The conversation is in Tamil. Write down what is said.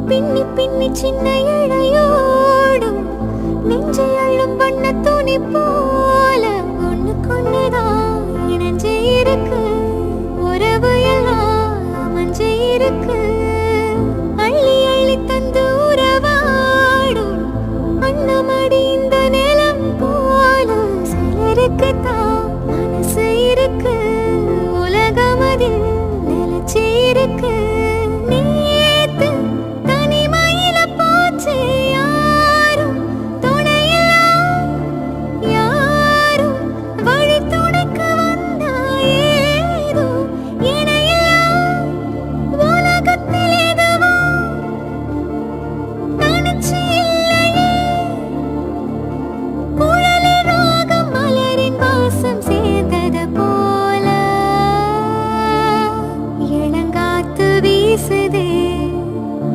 பின்னி பின்னி சின்ன இழையோடும் நெஞ்சை அள்ளும் வண்ண துணி போல ஒண்ணுக்கொண்ணுதான் இணைஞ்சே இருக்கு. உறவு எல்லாம் அமைஞ்சே இருக்கு.